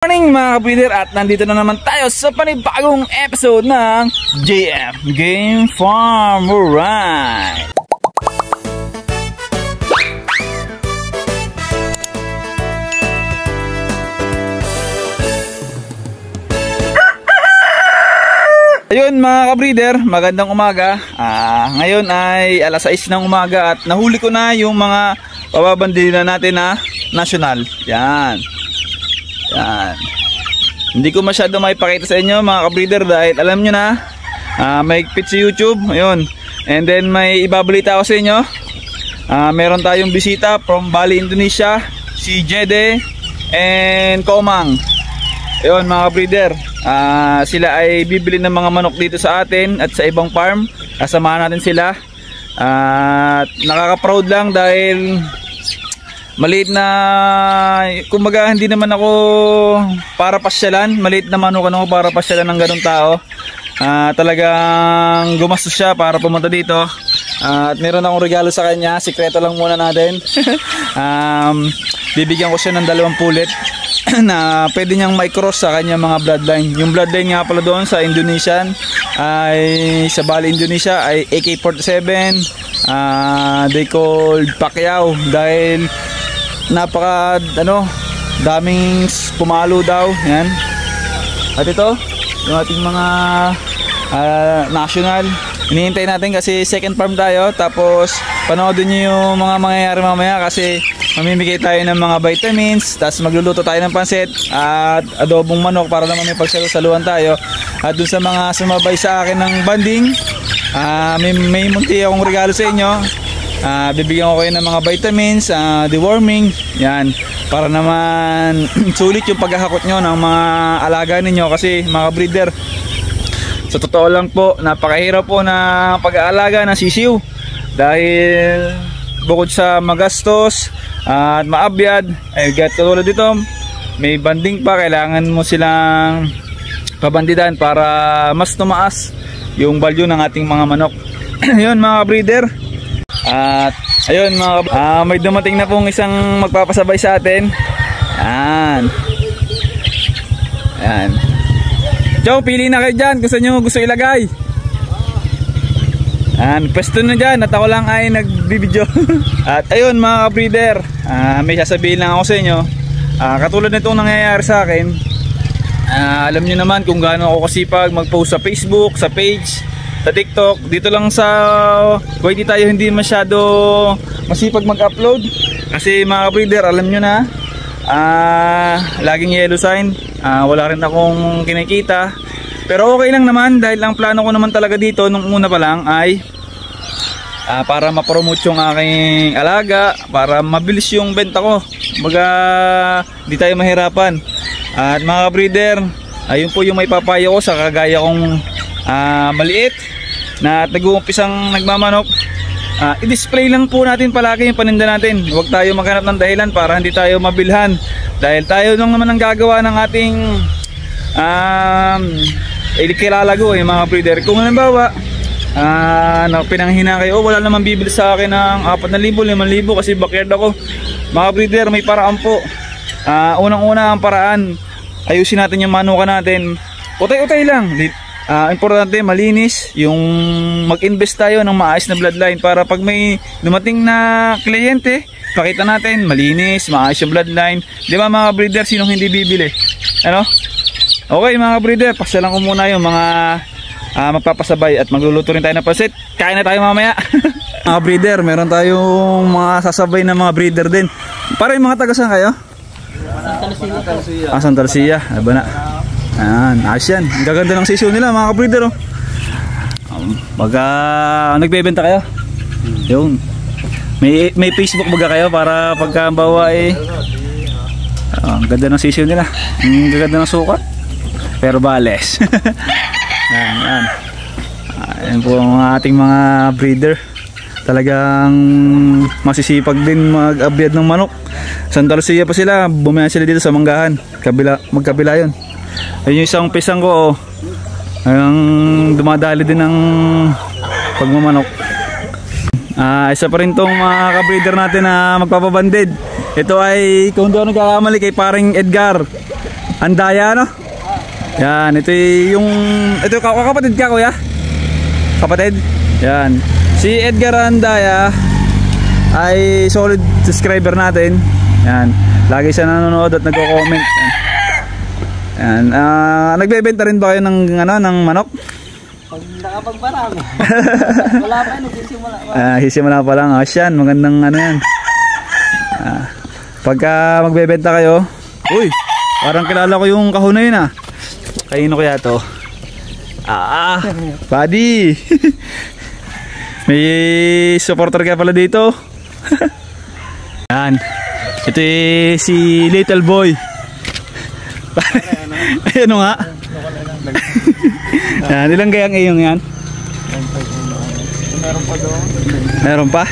Morning mga kabreeder, at nandito na naman tayo sa panibagong episode ng JF Game Farm. Alright! Ayun mga kabreeder, magandang umaga. Ngayon ay alas 6 ng umaga at nahuli ko na yung mga pababandila natin na national. Yan. Hindi ko masyado maipakita sa inyo mga kabreeder dahil alam nyo na may higpit sa YouTube. Ayun. And then may ibabalita ako sa inyo. Meron tayong bisita from Bali, Indonesia, si Jede and Komang. Ayun mga kabreeder, sila ay bibili ng mga manok dito sa atin at sa ibang farm. Kasamahan natin sila. Nakaka-proud lang dahil maliit na, kumbaga hindi naman ako para pasyalan, maliit naman ako para pasyalan ng ganung tao. Talagang gumastos siya para pumunta dito. At meron akong regalo sa kanya, sikreto lang muna natin. Bibigyan ko siya ng 2 pulit na pwede niyang mai-cross sa kanya mga bloodline. Yung bloodline nga pala doon sa Indonesian ay sa Bali, Indonesia ay AK-47. They called Pacquiao dahil daming pumalo daw. Yan. At ito yung ating mga national. Hinihintay natin kasi second farm tayo. Tapos panoodin nyo yung mga mangyayari mamaya kasi mamimigay tayo ng mga vitamins. Tapos magluluto tayo ng pansit at adobong manok para naman may pagsalusaluhan tayo. At dun sa mga sumabay sa akin ng banding, may munti akong regalo sa inyo. Bibigyan ko kayo ng mga vitamins, deworming, yan, para naman sulit yung paghahakot nyo ng mga alaga ninyo. Kasi mga breeder, sa totoo lang po, napakahirap po na pag-aalaga ng sisiw dahil bukod sa magastos at maabyad, ay katulad dito may banding pa, kailangan mo silang pabandidan para mas tumaas yung value ng ating mga manok. Yun mga breeder. At ayun may dumating na pong isang magpapasabay sa atin. Yan. Joe, pili na kayo dyan kung saan nyo gusto ilagay. Pwesto na dyan at ako lang ay nagbibideo. At ayun mga breeder, may sasabihin lang ako sa inyo. Katulad nitong nangyayari sa akin. Alam nyo naman kung gaano ako kasipag mag-post sa Facebook, sa page, sa TikTok. Dito lang sa Kuwaiti tayo hindi masyado masipag mag-upload kasi mga breeder, alam nyo na, laging yellow sign. Wala rin akong kinikita, pero okay lang naman dahil ang plano ko naman talaga dito nung una pa lang ay para ma-promote yung aking alaga, para mabilis yung benta ko, baga di tayo mahirapan. At mga breeder, ayun po yung may papayo ko sa kagaya kong maliit na nag-uumpisang nagmamanok. I-display lang po natin palagi yung paninda natin. Huwag tayo maghanap ng dahilan para hindi tayo mabilhan, dahil tayo lang naman ang gagawa ng ating kilalago mga breeder. Kung halimbawa pinanghina kayo, wala naman bibili sa akin ng 4,000, 5,000 kasi backyard ako. Mga breeder, may paraan po. Unang-una ang paraan, ayusin natin yung manuka natin. Utay-utay lang. Importante malinis, yung mag-invest tayo ng maayos na bloodline para pag may dumating na kliyente, pakita natin malinis, maayos yung bloodline. Di ba mga breeder, sinong hindi bibili? Ano? Okay mga breeder, pasyalan ko muna yung mga magpapasabay at magluluto rin tayo ng pansit. Kain na tayo mamaya. Mga breeder, meron tayong mga sasabay na mga breeder din. Para yung mga taga-saan kayo? Santa Lucia. Aba na. Ayos yan. Ang gaganda ng sisiyo nila mga kabreeder. Baga nagbebenta kayo? Yun. May Facebook baga kayo para pagka bawa ang ganda ng sisiyo nila. Ang gaganda ng sukat. Pero bales. Ayan po ang ating mga breeder. Talagang masisipag din mag-abyad ng manok. Santa Lucia pa sila. Bumayan sila dito sa Manggahan. Magkabila yun. Ayun yung isang pisang ko, ang dumadali din ng pagmamanok. Isa pa rin tong mga kabreeder natin na magpapabandid. Ito ay, kung doon nagkakamali, kay paring Edgar. Andaya, no? Yan, ito yung kapatid ka, kuya? Kapatid? Yan. Si Edgar Andaya ay solid subscriber natin. Yan. Lagi siya nanonood at nagko-comment. Yan. Nagbebenta rin ba kayo ng manok? Pag nakapagparami. Wala pa yun, nagsisimula pa. Hisimula pa lang. Yan, magandang yan. Pagka magbebenta kayo, uy, parang kilala ko yung kahon na yun Kanino kaya to? Buddy. May supporter ka pala dito. Yan. Ito si Little Boy. Ayan nga. Yan, ilang kayang iyong yan? Meron pa doon. Meron pa?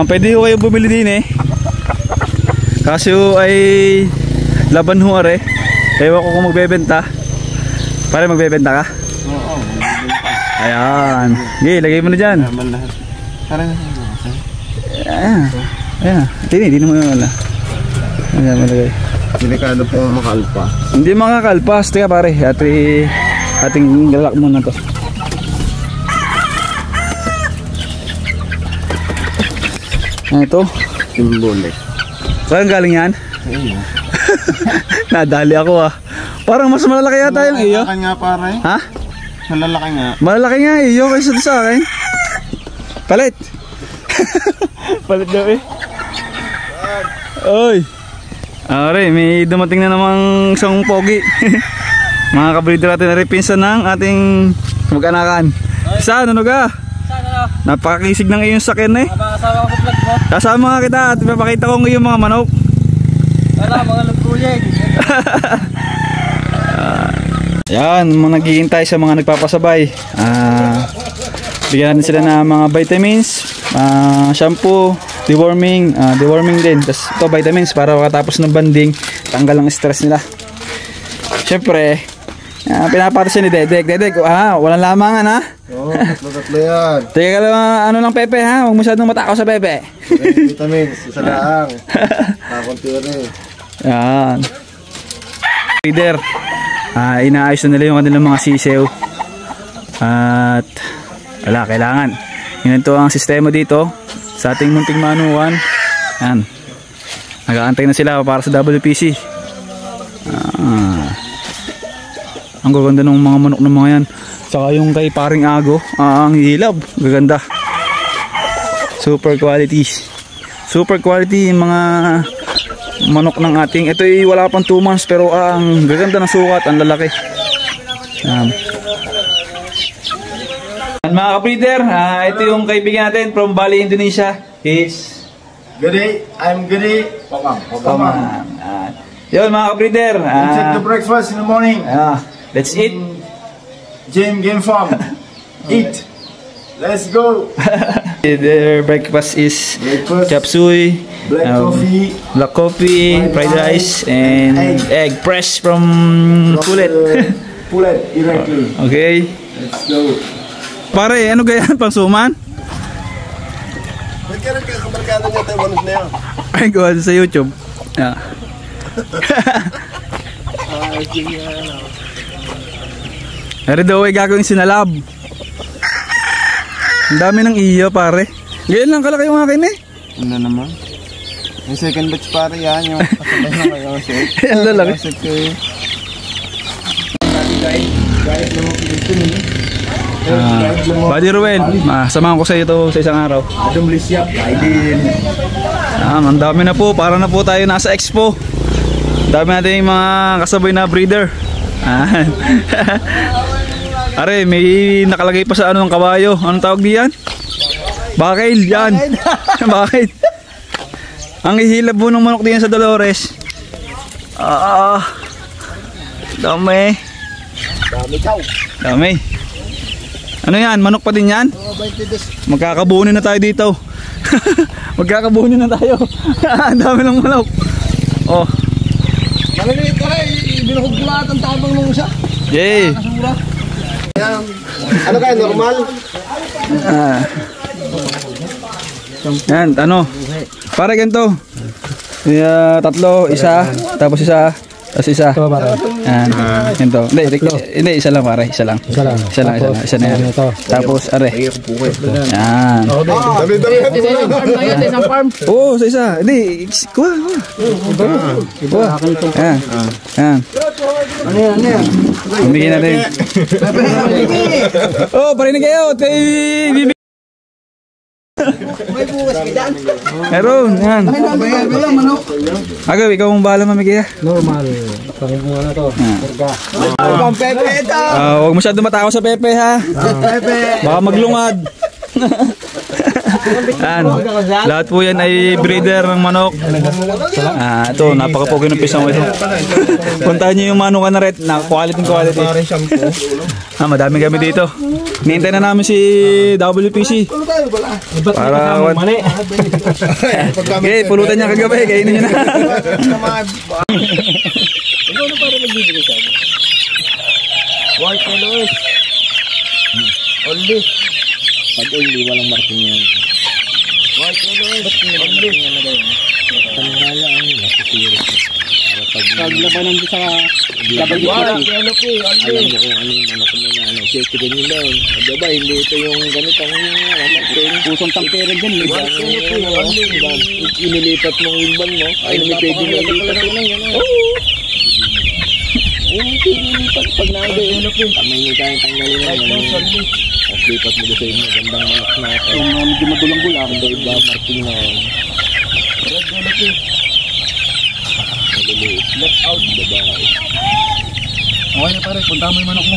Pwede ko kayo bumili din Kasi ay laban ho are. Ewan ko kung magbebenta. Pare, magbebenta ka? Oo, magbebenta. Ayan. Okay, lagay mo na dyan. Parang ayan. Hindi naman wala. Ayan, malagay. delikado po makalpa. Hindi makakalpas. Teka pare, ating galak muna to. Ito. Simbole. Saan galing yan? Ayun. Nadali ako Parang mas malalaki yata yung iyo. Malalaki nga pare. Ha? Malalaki nga. Malalaki nga iyo kaysa sa akin. Palit. Palit daw Oy. Are, may dumating na namang isang pogi. Mga kabreeder natin na pinsan ng ating mag-anakan. Saan? Ano ka? Napakakisig ng iyong sakin Kasama ko sa vlog mo. Kasama nga kita at ipapakita ko ng iyong mga manok. Wala, mga lagkuyeg. Yan, mga naghihintay sa mga nagpapasabay. Bigyan natin sila ng mga vitamins, shampoo, deworming din. Tapos ito vitamins para makatapos ng banding, tanggal ang stress nila. Siyempre, pinapatas siya ni Dedek. Dedek, walang lamangan Oo, tatlo yan. Teka ka lang, ng Pepe huwag masyadong matakaw sa Pepe. Vitamins, isa lang. Kakunti rin. Yan. Breeder, inaayos na nila yung kanilang mga sisew. At wala, kailangan. Ganito ang sistema dito sa ating munting manuan. Yan. Nag-aantay na sila para sa WPC. Ang gaganda ng mga manok ng mga yan. Saka yung kay paring Ago, ang hilab, gaganda. Super quality. Super quality yung mga manok ng ating. Ito ay wala pang 2 months pero ang gaganda ng sukat, ang lalaki. Mga ka-breeder, ito yung kaibigan natin from Bali, Indonesia. Is Gede, I'm Gede. Pamang. Yun mga ka-breeder. Take the breakfast in the morning. Let's eat. Game farm. Eat. Let's go. Their breakfast is chop suey, black coffee, fried rice, and egg fresh from Pulet. Pulet directly. Okay. Let's go. Pare, ano ganyan pang suman? Nagkaroon ka kabarkada niya tayo bonus na yan. Ay, go sa YouTube. Pero daw ay gagawin sinalab. Ang dami ng iyo pare. Ganyan lang kalaki yung akin Ano naman? Yung second batch pare yan. Yung kasabay na kayo. Ang lalaki. Buddy Ruel, samahan ko sa iyo to sa isang araw. Ang dami na po. Para na po tayo nasa expo. Dami natin yung mga kasabay na breeder. Are, may nakalagay pa sa ng kabayo. Anong tawag diyan? Bakil, yan. Bakil. Ang ihilab po ng manok diyan sa Dolores. Dami. Dami. Ano yan? Manok pa din yan? Magkakabunin na tayo dito. Magkakabunin na tayo. Ang dami ng manok. Maliliit ka rin. Binuhog ko lahat ang tabang nung isa. Yay. Ano kaya normal? Yan, ano? Para ganito. Tatlo, isa, tapos isa, tapos isa. Ito pare. Yan. Ito. Hindi, isa lang pare, isa lang. Isa lang. Isa na yan. Ito. Tapos, are. Yan. Isang farm. Oo, sa isa. Hindi, kuha. Yan. Yan. Ano yan? Bigyan natin. Oh, parinig kayo. Bibi. May bukas ka dyan. Meron, yan. Wala manok. Agaw, ikaw mong bahala mamigay. Normal. Pangin mo na to. Purga. Pang pepe ito. Huwag masyado matakaw sa Pepe ha. Pepe. Baka maglungad. Yan. Lahat po yan ay breeder ng manok. Ito, napaka-pogi ng pisang ito. Puntahan nyo yung manukan na red. Quality. Madami kami dito. Nihintay na namin si WPC. Para okay, pulutan niya kagabi. Kainin niya na. White Louis. Only. Pag only, walang marking yan. White Louis. Only. Tandala ang nasisiro. Pag labanan doon sa laban dito. Alam mo kung ano yung manok mo na ano. Chicken yun doon. Diba, hindi ito yung ganitong pusong tampere dyan. Inilipat mong ilban mo. Ay, may pwede mo lipat mo lang yan. Pilipat pag nandun. Tamay nyo kayang tanggalin mo. At lipat mo doon sa inyo. Gandang manok na ito. Medyo magulang-gulang. Ito iba, marking na. Maliliit. Let out. Babae. Okay na pare, punta mo yung manok mo.